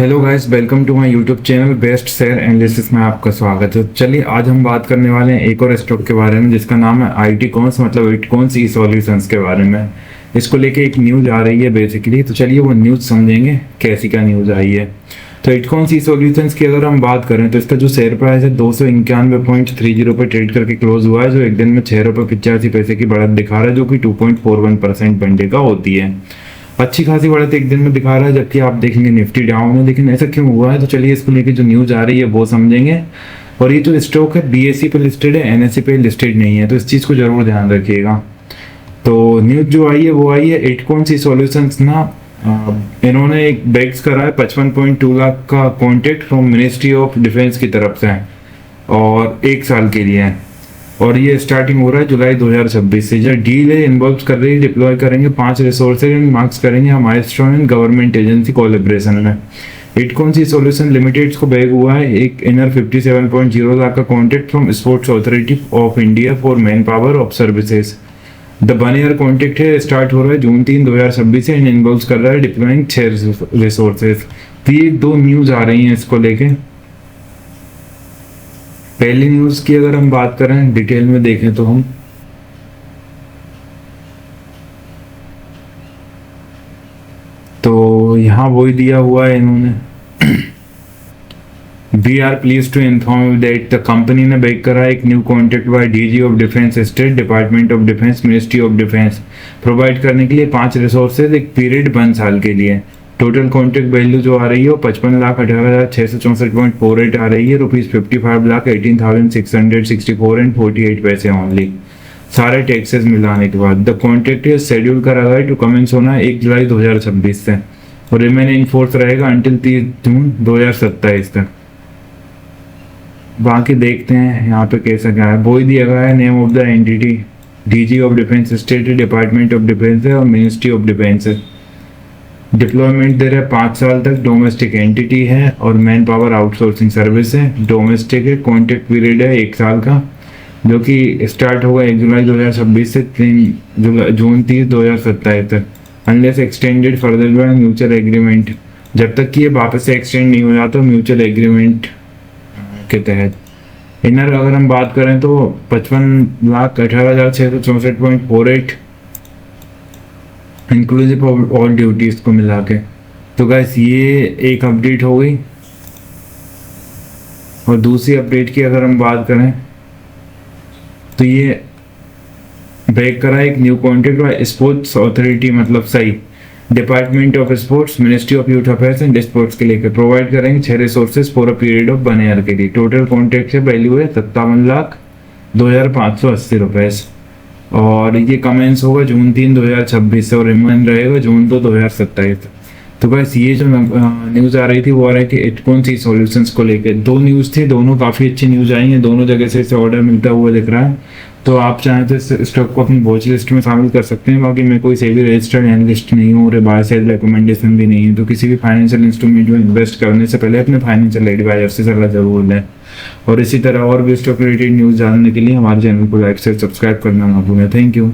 Hello guys, welcome to my YouTube channel best share analysis में आपका स्वागत है। चलिए आज हम बात करने वाले हैं एक और स्टॉक के बारे में जिसका नाम है आईटीकॉन्स, मतलब इटकॉन्स ई सॉल्यूशंस के बारे में। इसको लेके एक न्यूज़ आ रही है बेसिकली, तो चलिए वो न्यूज़ समझेंगे कैसी क्या न्यूज़ आई है। तो इटकॉन्स ई सॉल्यूशंस की अगर हम बात करें तो इसका जो शेयर प्राइस है 291.30 पे ट्रेड करके क्लोज हुआ है, जो एक दिन में 6 रुपये 85 पैसे की बढ़त दिखा रहा है, जो कि 2.41% बनने का होती है। अच्छी खासी बढ़त एक दिन में दिखा रहा है, जबकि आप देखेंगे निफ्टी डाउन है। लेकिन ऐसा क्यों हुआ है, तो चलिए इसको लेके जो न्यूज़ आ रही है वो समझेंगे। और ये जो स्टॉक है बीएसई पे लिस्टेड है, एनएसई पे लिस्टेड नहीं है, तो इस चीज़ को जरूर ध्यान रखिएगा। तो न्यूज़ जो आई है वो आई है इटकॉन्स ई सॉल्यूशंस ना, इन्होंने एक बैग्स करा है 55.2 लाख का contract from ministry of defence की तरफ से और 1 साल के लिए है। और ये स्टार्टिंग हो रहा है जुलाई 2026 से। जो डील है इन्वॉल्व कर रही है, डिप्लॉय करेंगे 5 रिसोर्सेज एंड मार्क्स करेंगे milestone and government agency collaboration में। इटकॉन्स ई सॉल्यूशन लिमिटेड को बैग हुआ है एक इनर 57.0 लाख का contract from sports authority of India for man power of services. The 1 year contract है, स्टार्ट हो रहा है जून 3 2026 से एंड इन्वॉल्व कर रहा है डिप्लॉइंग 6 रिसोर्सेज। तो ये 2 न्यूज आ रही हैं इसको लेके। पहली न्यूज की अगर हम बात करें डिटेल में देखें तो हम तो यहाँ वही दिया हुआ है इन्होंने। We are pleased to inform that the company ने बैक करा एक new contract by DG of defence, state department of defence, ministry of defence provide करने के लिए 5 रिसोर्सेज एक पीरियड 1 साल के लिए। टोटल कॉन्ट्रैक्ट वैल्यू जो आ रही है वो 55,18,664.48 आ रही है, ₹55,18,664.48 ओनली, सारे टैक्सेस मिलाने के बाद। द कॉन्ट्रैक्ट इज शेड्यूल करा गया टू कमेंस होना 1 जुलाई 2026 से और रिमेनिंग फोर्स रहेगा अंटिल 30 जून 2027 तक। बाकी देखते हैं यहाँ पे कैसा क्या है। वो ही दिया गया है name of the entity, DG of defence, state department of defence है और मिनिस्ट्री ऑफ डिफेंस है। डिप्लॉयमेंट दे रहा है 5 साल तक, डोमेस्टिक एंटिटी है और मैन पावर आउटसोर्सिंग सर्विस है। डोमेस्टिक है, कॉन्ट्रैक्ट पीरियड है 1 साल का, जो कि स्टार्ट होगा 1 जुलाई 2026 से 3 जून 30 2027 तक, unless extended further by mutual agreement. जब तक कि ये वापस से एक्सटेंड नहीं हो जाता म्यूचुअल एग्रीमेंट के तहत। इनर अगर हम बात करें तो 55,18,664.48 इंक्लूसिव ऑफ ऑल ड्यूटीज को मिला के। तो गाइस ये एक अपडेट हो गई। और दूसरी अपडेट की अगर हम बात करें तो ये बैक करा एक new contract bye sports authority, मतलब सही department of sports, ministry of youth affairs and sports के लेकर प्रोवाइड करेंगे 6 resources for a period of 1 year के लिए। टोटल कॉन्ट्रैक्ट से वैल्यू है 57,02,580 रुपए और ये कमेंस होगा जून 3 2026 से और रिमेन रहेगा जून 2 2027। तो बस ये जो न्यूज़ आ रही थी वो आ रहा है कि इटकॉन्स ई सॉल्यूशंस को लेकर 2 न्यूज़ थी, दोनों काफ़ी अच्छी न्यूज़ आई हैं, दोनों जगह से इसे ऑर्डर मिलता हुआ दिख रहा है। तो आप चाहें तो इस स्टॉक को अपनी वॉच लिस्ट में शामिल कर सकते हैं। बाकी मैं कोई सेबी रजिस्टर्ड एनालिस्ट नहीं हूँ और बाय सेल रिकमेंडेशन भी नहीं है, तो किसी भी फाइनेंशियल इंस्ट्रूमेंट में इन्वेस्ट करने से पहले अपने फाइनेंशियल एडवाइजर से सलाह जरूर लें। और इसी तरह और भी स्टॉक रिलेटेड न्यूज़ जानने के लिए हमारे चैनल को लाइक से सब्सक्राइब करना ना भूलें। Thank you.